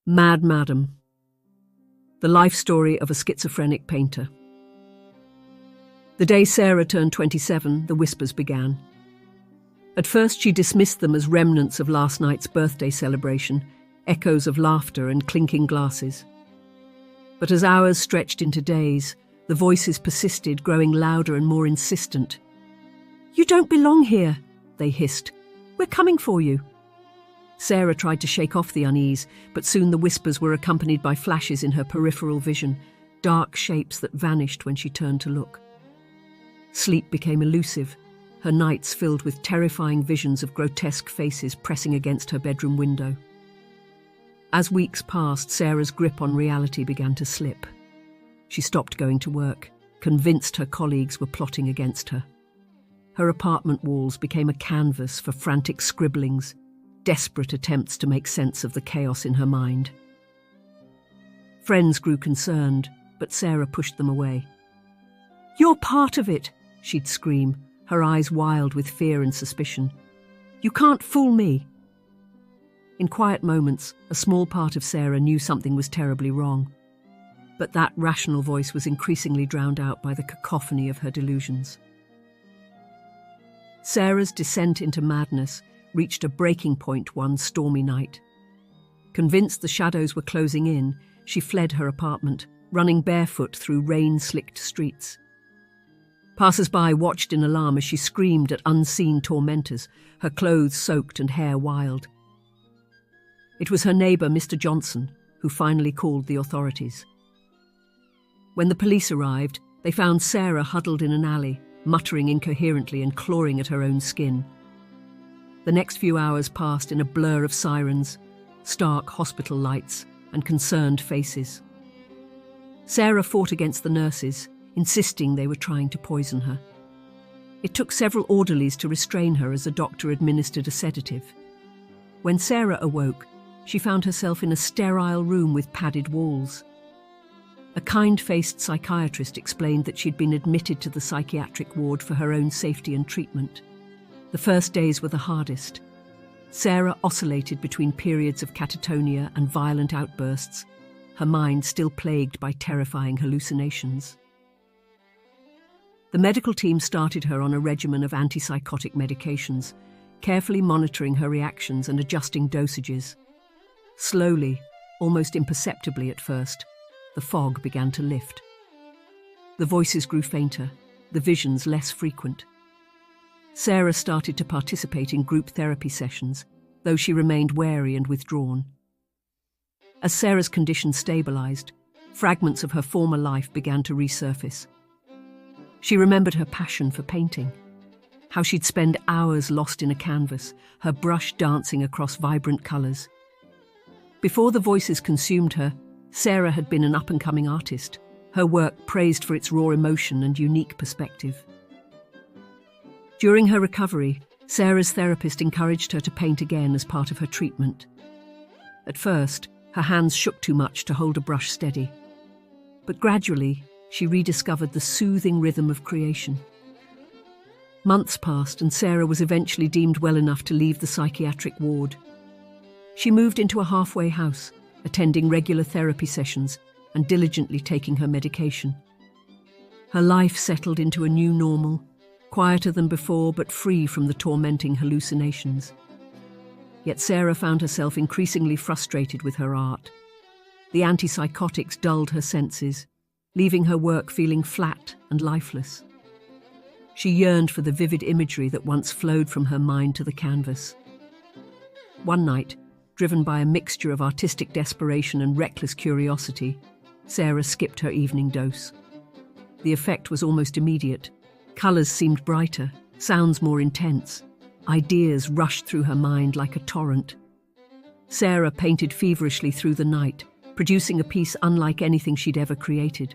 Mad Madam. The life story of a schizophrenic painter. The day Sarah turned 27, the whispers began. At first she dismissed them as remnants of last night's birthday celebration, echoes of laughter and clinking glasses. But as hours stretched into days, the voices persisted, growing louder and more insistent. "You don't belong here," they hissed. "We're coming for you." Sarah tried to shake off the unease, but soon the whispers were accompanied by flashes in her peripheral vision, dark shapes that vanished when she turned to look. Sleep became elusive, her nights filled with terrifying visions of grotesque faces pressing against her bedroom window. As weeks passed, Sarah's grip on reality began to slip. She stopped going to work, convinced her colleagues were plotting against her. Her apartment walls became a canvas for frantic scribblings, desperate attempts to make sense of the chaos in her mind. Friends grew concerned, but Sarah pushed them away. "You're part of it," she'd scream, her eyes wild with fear and suspicion. "You can't fool me." In quiet moments, a small part of Sarah knew something was terribly wrong. But that rational voice was increasingly drowned out by the cacophony of her delusions. Sarah's descent into madness reached a breaking point one stormy night. Convinced the shadows were closing in, she fled her apartment, running barefoot through rain-slicked streets. Passers-by watched in alarm as she screamed at unseen tormentors, her clothes soaked and hair wild. It was her neighbour, Mr. Johnson, who finally called the authorities. When the police arrived, they found Sarah huddled in an alley, muttering incoherently and clawing at her own skin. The next few hours passed in a blur of sirens, stark hospital lights, and concerned faces. Sarah fought against the nurses, insisting they were trying to poison her. It took several orderlies to restrain her as a doctor administered a sedative. When Sarah awoke, she found herself in a sterile room with padded walls. A kind-faced psychiatrist explained that she'd been admitted to the psychiatric ward for her own safety and treatment. The first days were the hardest. Sarah oscillated between periods of catatonia and violent outbursts, her mind still plagued by terrifying hallucinations. The medical team started her on a regimen of antipsychotic medications, carefully monitoring her reactions and adjusting dosages. Slowly, almost imperceptibly at first, the fog began to lift. The voices grew fainter, the visions less frequent. Sarah started to participate in group therapy sessions, though she remained wary and withdrawn. As Sarah's condition stabilized, fragments of her former life began to resurface. She remembered her passion for painting, how she'd spend hours lost in a canvas, her brush dancing across vibrant colors. Before the voices consumed her, Sarah had been an up-and-coming artist, her work praised for its raw emotion and unique perspective. During her recovery, Sarah's therapist encouraged her to paint again as part of her treatment. At first, her hands shook too much to hold a brush steady. But gradually, she rediscovered the soothing rhythm of creation. Months passed and Sarah was eventually deemed well enough to leave the psychiatric ward. She moved into a halfway house, attending regular therapy sessions and diligently taking her medication. Her life settled into a new normal, quieter than before but free from the tormenting hallucinations. Yet Sarah found herself increasingly frustrated with her art. The antipsychotics dulled her senses, leaving her work feeling flat and lifeless. She yearned for the vivid imagery that once flowed from her mind to the canvas. One night, driven by a mixture of artistic desperation and reckless curiosity, Sarah skipped her evening dose. The effect was almost immediate. Colours seemed brighter, sounds more intense. Ideas rushed through her mind like a torrent. Sarah painted feverishly through the night, producing a piece unlike anything she'd ever created.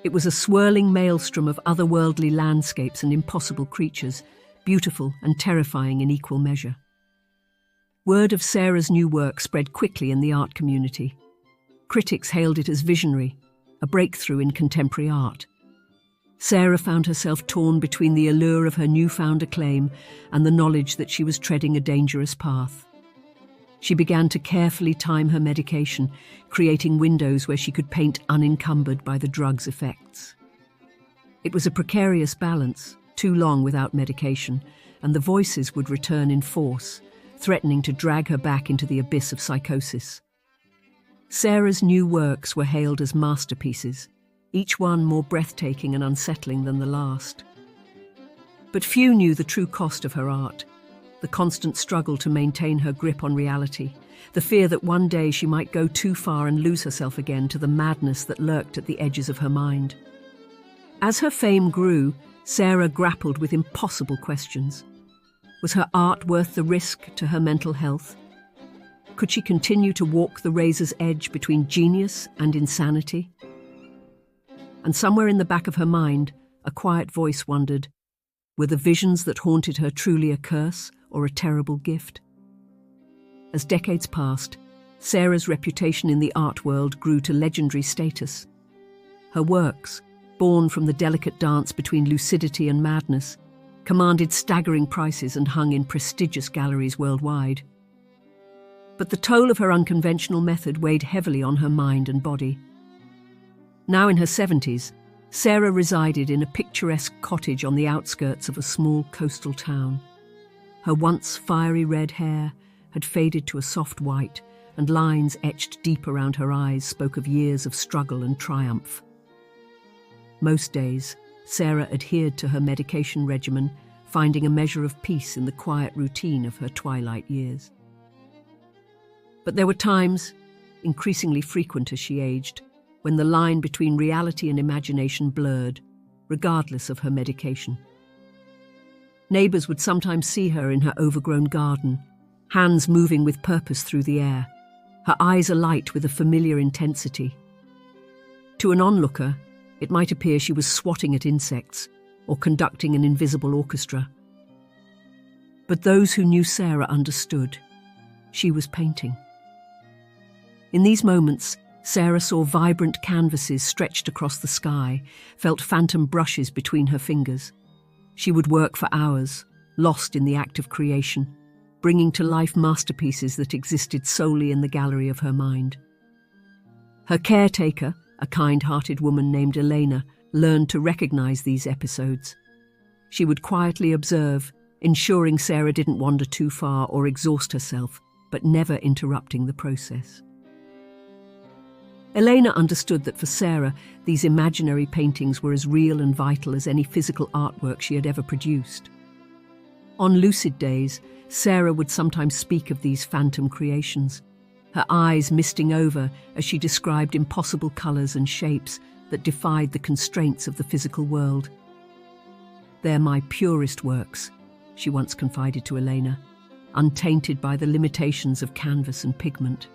It was a swirling maelstrom of otherworldly landscapes and impossible creatures, beautiful and terrifying in equal measure. Word of Sarah's new work spread quickly in the art community. Critics hailed it as visionary, a breakthrough in contemporary art. Sarah found herself torn between the allure of her newfound acclaim and the knowledge that she was treading a dangerous path. She began to carefully time her medication, creating windows where she could paint unencumbered by the drug's effects. It was a precarious balance, too long without medication, and the voices would return in force, threatening to drag her back into the abyss of psychosis. Sarah's new works were hailed as masterpieces, each one more breathtaking and unsettling than the last. But few knew the true cost of her art, the constant struggle to maintain her grip on reality, the fear that one day she might go too far and lose herself again to the madness that lurked at the edges of her mind. As her fame grew, Sarah grappled with impossible questions. Was her art worth the risk to her mental health? Could she continue to walk the razor's edge between genius and insanity? And somewhere in the back of her mind, a quiet voice wondered, were the visions that haunted her truly a curse or a terrible gift? As decades passed, Sarah's reputation in the art world grew to legendary status. Her works, born from the delicate dance between lucidity and madness, commanded staggering prices and hung in prestigious galleries worldwide. But the toll of her unconventional method weighed heavily on her mind and body. Now in her 70s, Sarah resided in a picturesque cottage on the outskirts of a small coastal town. Her once fiery red hair had faded to a soft white, and lines etched deep around her eyes spoke of years of struggle and triumph. Most days, Sarah adhered to her medication regimen, finding a measure of peace in the quiet routine of her twilight years. But there were times, increasingly frequent as she aged, when the line between reality and imagination blurred, regardless of her medication. Neighbours would sometimes see her in her overgrown garden, hands moving with purpose through the air, her eyes alight with a familiar intensity. To an onlooker, it might appear she was swatting at insects or conducting an invisible orchestra. But those who knew Sarah understood. She was painting. In these moments, Sarah saw vibrant canvases stretched across the sky, felt phantom brushes between her fingers. She would work for hours, lost in the act of creation, bringing to life masterpieces that existed solely in the gallery of her mind. Her caretaker, a kind-hearted woman named Elena, learned to recognize these episodes. She would quietly observe, ensuring Sarah didn't wander too far or exhaust herself, but never interrupting the process. Elena understood that for Sarah, these imaginary paintings were as real and vital as any physical artwork she had ever produced. On lucid days, Sarah would sometimes speak of these phantom creations, her eyes misting over as she described impossible colours and shapes that defied the constraints of the physical world. "They're my purest works," she once confided to Elena, untainted by the limitations of canvas and pigment.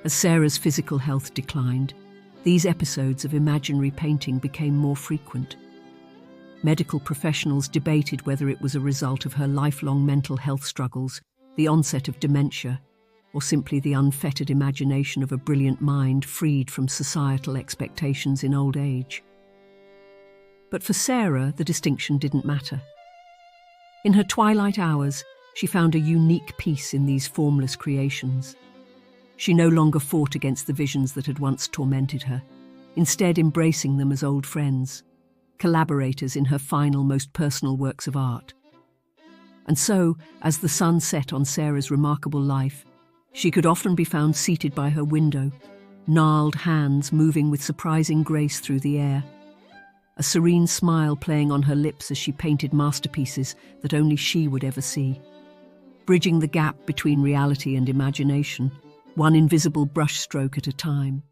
As Sarah's physical health declined, these episodes of imaginary painting became more frequent. Medical professionals debated whether it was a result of her lifelong mental health struggles, the onset of dementia, or simply the unfettered imagination of a brilliant mind freed from societal expectations in old age. But for Sarah, the distinction didn't matter. In her twilight hours, she found a unique peace in these formless creations. She no longer fought against the visions that had once tormented her, instead embracing them as old friends, collaborators in her final, most personal works of art. And so, as the sun set on Sarah's remarkable life, she could often be found seated by her window, gnarled hands moving with surprising grace through the air, a serene smile playing on her lips as she painted masterpieces that only she would ever see, bridging the gap between reality and imagination, one invisible brushstroke at a time.